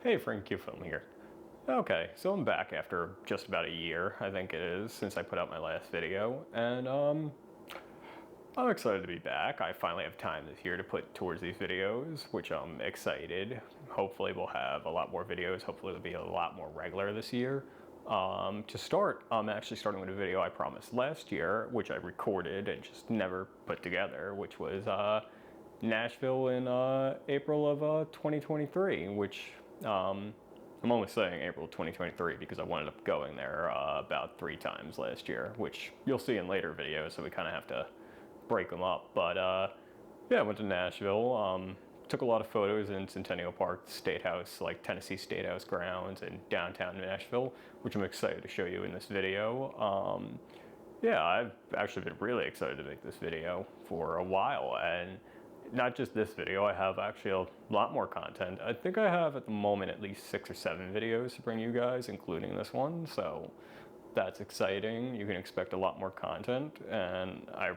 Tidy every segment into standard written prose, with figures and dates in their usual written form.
Hey, Frank Film here. Okay, so I'm back after just about a year, I think it is, since I put out my last video, and I'm excited to be back. I finally have time this year to put towards these videos, which I'm excited. Hopefully we'll have a lot more videos. Hopefully it'll be a lot more regular this year. To start, I'm actually starting with a video I promised last year, which I recorded and just never put together, which was Nashville in April of 2023, which I'm only saying April 2023 because I wound up going there about 3 times last year, which you'll see in later videos, so we kind of have to break them up. But yeah, I went to Nashville, took a lot of photos in Bicentennial Park, State House, like Tennessee State House grounds in downtown Nashville, which I'm excited to show you in this video. Yeah, I've actually been really excited to make this video for a while, and not just this video, I have actually a lot more content. I think I have at the moment at least 6 or 7 videos to bring you guys, including this one, so that's exciting. You can expect a lot more content, and I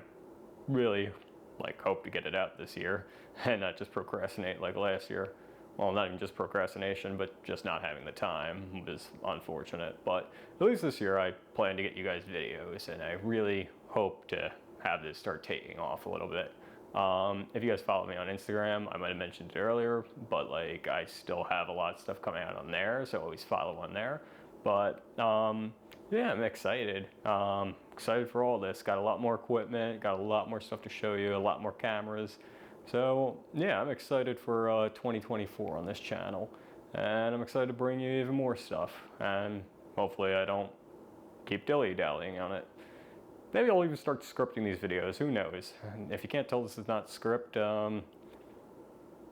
really hope to get it out this year and not just procrastinate like last year. Well, not even just procrastination, but just not having the time was unfortunate. But at least this year I plan to get you guys videos, and I really hope to have this start taking off a little bit. If you guys follow me on Instagram, I might have mentioned it earlier, but I still have a lot of stuff coming out on there, so always follow on there. But yeah, I'm excited. Excited for all this. Got a lot more equipment, got a lot more stuff to show you, a lot more cameras. So yeah, I'm excited for 2024 on this channel, and I'm excited to bring you even more stuff, and hopefully I don't keep dilly-dallying on it. Maybe I'll even start scripting these videos, who knows? If you can't tell this is not script,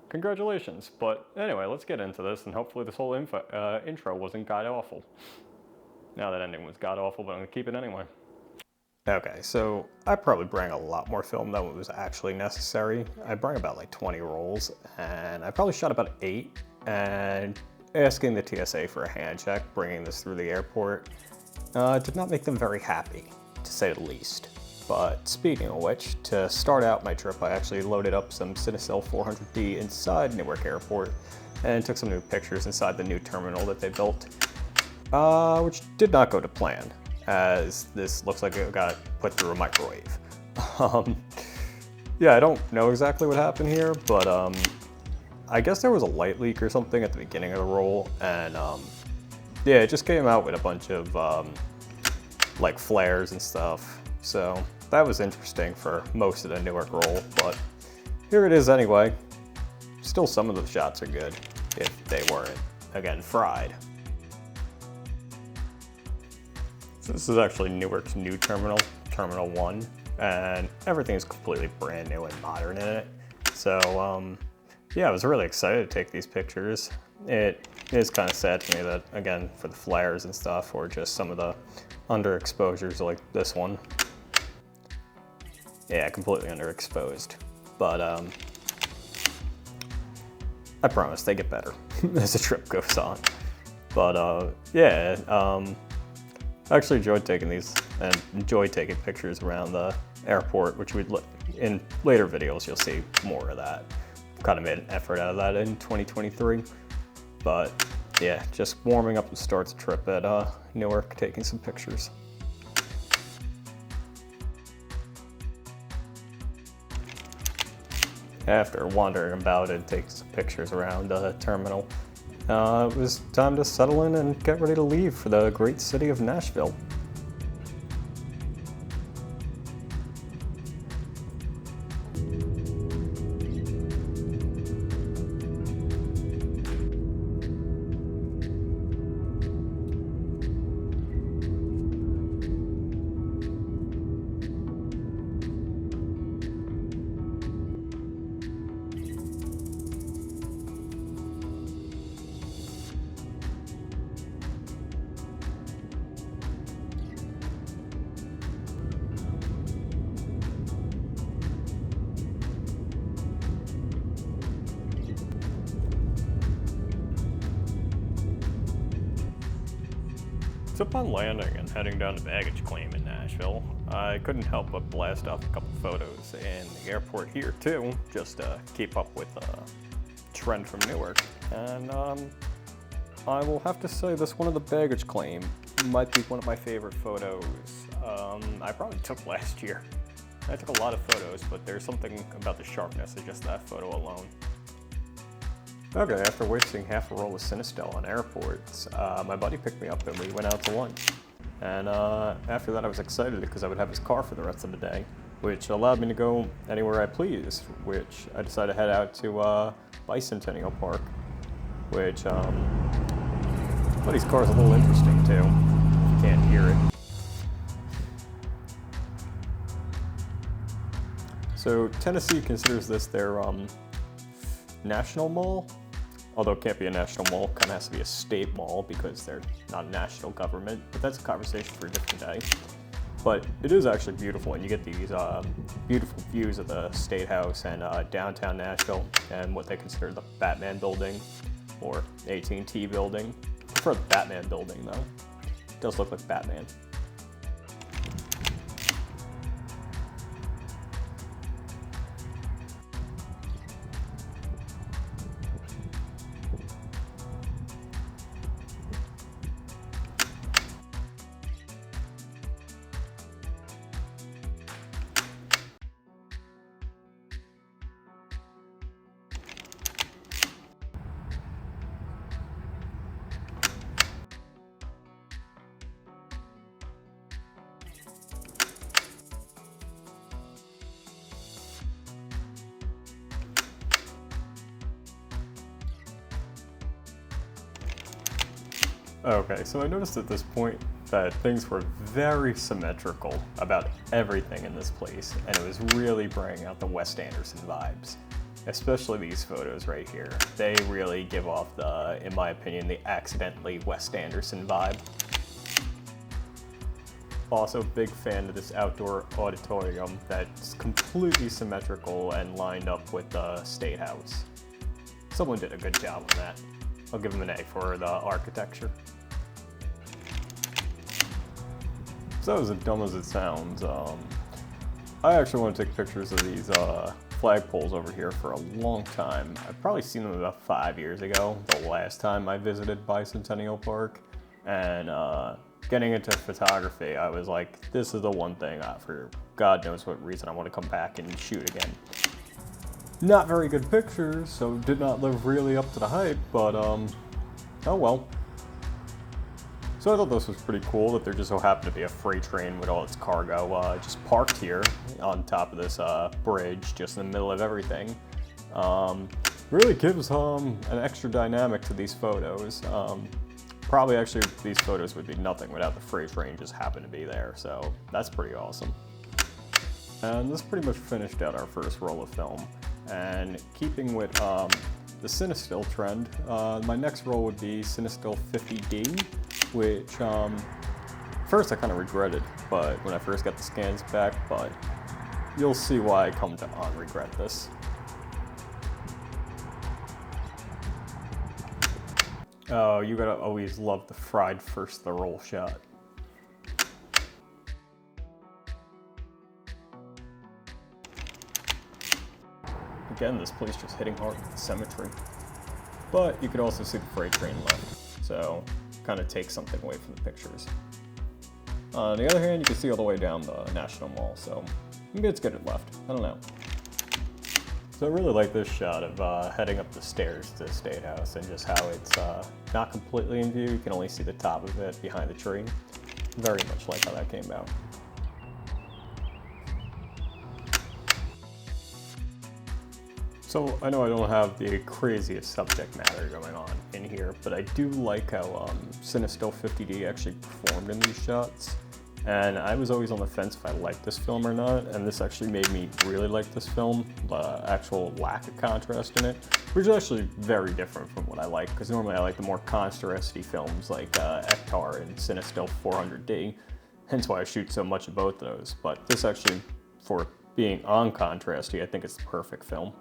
congratulations. But anyway, let's get into this, and hopefully this whole intro wasn't god-awful. Now that ending was god-awful, but I'm gonna keep it anyway. Okay, so I probably bring a lot more film than was actually necessary. I bring about 20 rolls, and I probably shot about 8, and asking the TSA for a hand check, bringing this through the airport, did not make them very happy, to say the least. But speaking of which, to start out my trip, I actually loaded up some Cinestill 400D inside Newark Airport and took some new pictures inside the new terminal that they built, which did not go to plan, as this looks like it got put through a microwave. Yeah, I don't know exactly what happened here, but I guess there was a light leak or something at the beginning of the roll, and yeah, it just came out with a bunch of flares and stuff. So that was interesting for most of the Newark roll, but here it is anyway. Still, some of the shots are good if they weren't, again, fried. So this is actually Newark's new terminal, Terminal 1, and everything is completely brand new and modern in it. So yeah, I was really excited to take these pictures. It is kind of sad to me that, again, for the flares and stuff, or just some of the underexposures like this one. Yeah, completely underexposed. But I promise they get better as the trip goes on. But yeah, I actually enjoyed taking these and enjoy taking pictures around the airport, which in later videos you'll see more of that. Kind of made an effort out of that in 2023. But yeah, just warming up to start the trip at Newark, taking some pictures. After wandering about and taking some pictures around the terminal, it was time to settle in and get ready to leave for the great city of Nashville. So upon landing and heading down to baggage claim in Nashville, I couldn't help but blast off a couple photos in the airport here too, just to keep up with the trend from Newark. And I will have to say this one of the baggage claim might be one of my favorite photos I probably took last year. I took a lot of photos, but there's something about the sharpness of just that photo alone. Okay, after wasting half a roll of Cinestill on airports, my buddy picked me up and we went out to lunch. And after that I was excited because I would have his car for the rest of the day, which allowed me to go anywhere I pleased, which I decided to head out to Bicentennial Park, which buddy's car is a little interesting too, if you can't hear it. So Tennessee considers this their national mall, although it can't be a national mall, kind of has to be a state mall because they're not a national government, but that's a conversation for a different day. But it is actually beautiful, and you get these beautiful views of the State House and downtown Nashville and what they consider the Batman building or AT&T building. I prefer the Batman building though. It does look like Batman. Okay, so I noticed at this point that things were very symmetrical about everything in this place, and it was really bringing out the Wes Anderson vibes. Especially these photos right here. They really give off the, in my opinion, the accidentally Wes Anderson vibe. Also, big fan of this outdoor auditorium that's completely symmetrical and lined up with the State House. Someone did a good job on that. I'll give them an A for the architecture. So as dumb as it sounds, I actually want to take pictures of these flagpoles over here for a long time. I've probably seen them about 5 years ago, the last time I visited Bicentennial Park. And getting into photography, I was like, this is the one thing for God knows what reason I want to come back and shoot again. Not very good pictures, so did not live really up to the hype, but oh well. So I thought this was pretty cool that there just so happened to be a freight train with all its cargo just parked here on top of this bridge, just in the middle of everything. Really gives an extra dynamic to these photos. Probably actually these photos would be nothing without the freight train just happened to be there, so that's pretty awesome. And this pretty much finished out our first roll of film. And keeping with the Cinestill trend, my next roll would be Cinestill 50D, which first I kind of regretted, but when I first got the scans back, but you'll see why I come to regret this. Oh, you gotta always love the fried first the roll shot. Again, this place just hitting hard with the symmetry. But you could also see the freight train left, so kind of takes something away from the pictures. On the other hand, you can see all the way down the National Mall, so maybe it's good it left. I don't know. So I really like this shot of heading up the stairs to the State House and just how it's not completely in view. You can only see the top of it behind the tree. Very much like how that came out. So I know I don't have the craziest subject matter going on in here, but I do like how Cinestill 50D actually performed in these shots. And I was always on the fence if I liked this film or not, and this actually made me really like this film, the actual lack of contrast in it, which is actually very different from what I like, because normally I like the more contrasty films like Ektar and Cinestill 400D, hence why I shoot so much of both of those. But this actually, for being on contrasty, I think it's the perfect film.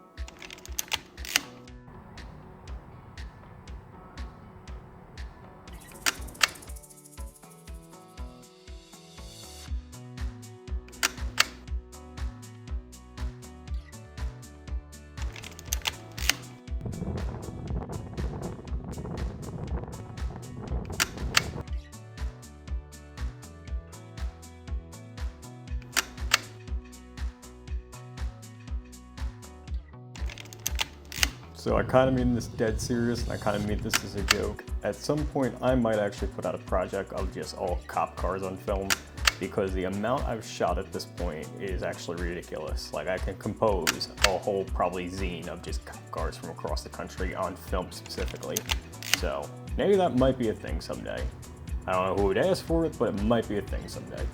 So I kind of mean this dead serious, and I kind of mean this as a joke. At some point, I might actually put out a project of just all cop cars on film, because the amount I've shot at this point is actually ridiculous. Like, I can compose a whole probably zine of just cop cars from across the country on film specifically. So maybe that might be a thing someday. I don't know who would ask for it, but it might be a thing someday.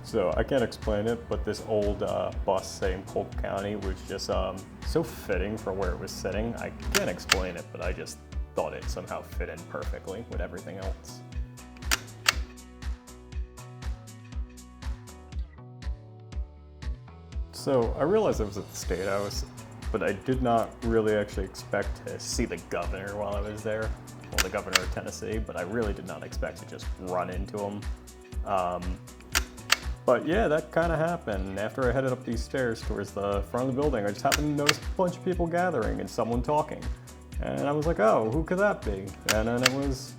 So I can't explain it, but this old bus, say in Polk County, was just so fitting for where it was sitting. I can't explain it, but I just thought it somehow fit in perfectly with everything else. So I realized I was at the State House, but I did not really actually expect to see the governor while I was there. Well, the governor of Tennessee, but I really did not expect to just run into him. But yeah, that kind of happened. After I headed up these stairs towards the front of the building, I just happened to notice a bunch of people gathering and someone talking. And I was like, oh, who could that be? And then it was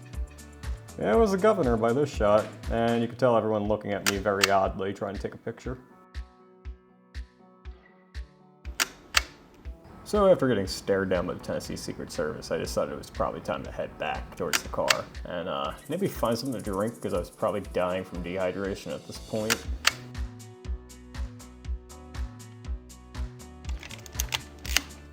the governor by this shot. And you could tell everyone looking at me very oddly, trying to take a picture. So after getting stared down by the Tennessee Secret Service, I decided it was probably time to head back towards the car and maybe find something to drink, because I was probably dying from dehydration at this point.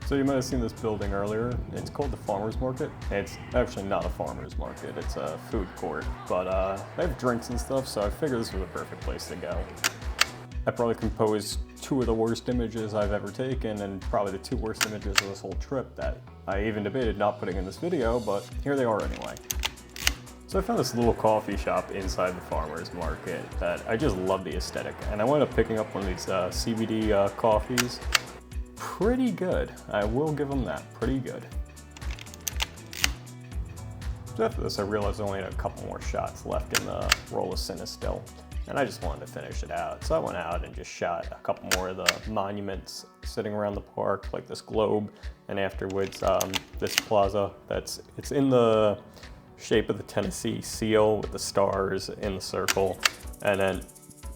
So you might have seen this building earlier. It's called the Farmers Market. It's actually not a farmer's market, it's a food court, but they have drinks and stuff, so I figured this was a perfect place to go. I probably composed two of the worst images I've ever taken, and probably the two worst images of this whole trip that I even debated not putting in this video, but here they are anyway. So I found this little coffee shop inside the farmer's market that I just love the aesthetic, and I wound up picking up one of these CBD coffees. Pretty good, I will give them that, pretty good. So after this, I realized I only had a couple more shots left in the roll of Cinestill, and I just wanted to finish it out. So I went out and just shot a couple more of the monuments sitting around the park, like this globe, and afterwards this plaza it's in the shape of the Tennessee seal with the stars in the circle, and then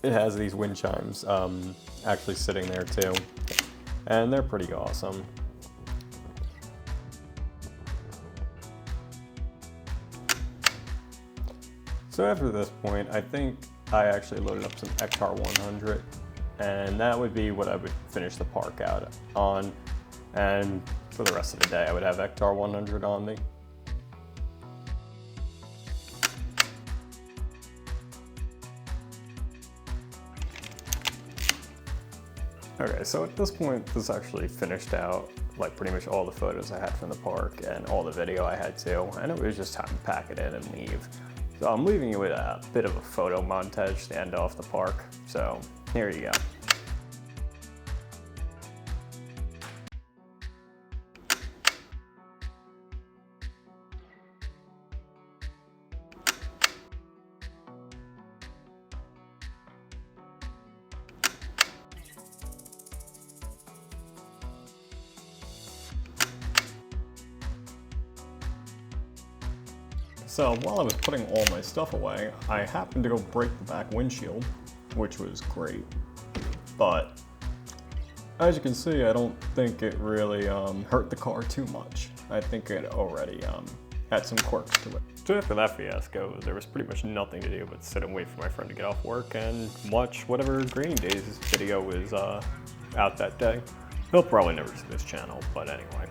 it has these wind chimes actually sitting there too, and they're pretty awesome. So after this point, I think I actually loaded up some Ektar 100, and that would be what I would finish the park out on, and for the rest of the day I would have Ektar 100 on me. Okay, so at this point this actually finished out like pretty much all the photos I had from the park and all the video I had too, and it was just time to pack it in and leave. So I'm leaving you with a bit of a photo montage to end off the park, so here you go. So while I was putting all my stuff away, I happened to go break the back windshield, which was great. But as you can see, I don't think it really hurt the car too much. I think it already had some quirks to it. So after that fiasco, there was pretty much nothing to do but sit and wait for my friend to get off work and watch whatever Graining Days video was out that day. He'll probably never see this channel, but anyway.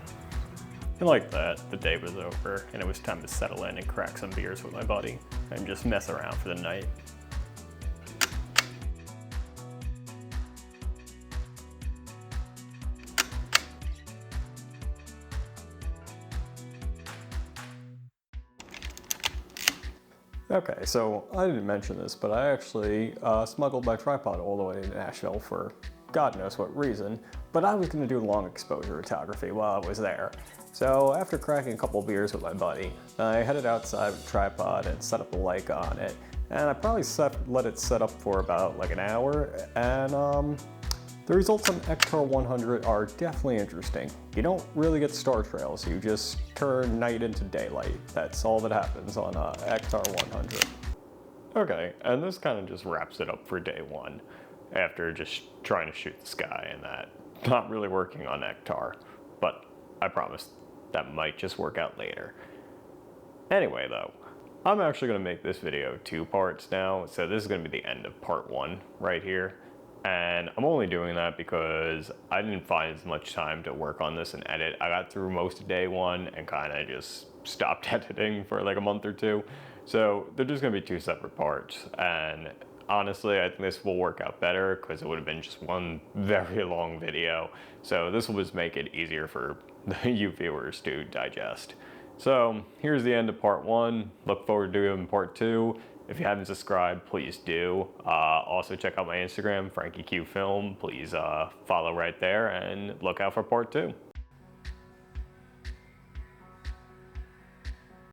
And like that, the day was over, and it was time to settle in and crack some beers with my buddy, and just mess around for the night. Okay, so I didn't mention this, but I actually smuggled my tripod all the way to Nashville for God knows what reason, but I was going to do long exposure photography while I was there. So after cracking a couple beers with my buddy, I headed outside with a tripod and set up a Leica on it. And I probably let it set up for about like an hour, and the results on Ektar 100 are definitely interesting. You don't really get star trails, you just turn night into daylight. That's all that happens on Ektar 100. Okay, and this kind of just wraps it up for day one, after just trying to shoot the sky and that. Not really working on Ektar, but I promise that might just work out later. Anyway though, I'm actually going to make this video 2 parts now, so this is going to be the end of part 1 right here. And I'm only doing that because I didn't find as much time to work on this and edit. I got through most of day 1 and kind of just stopped editing for like a month or 2. So they're just going to be 2 separate parts. And honestly, I think this will work out better because it would have been just one very long video. So this will just make it easier for you viewers to digest. So here's the end of part 1. Look forward to doing part 2. If you haven't subscribed, please do. Also check out my Instagram, FrankieQFilm. Please follow right there and look out for part 2.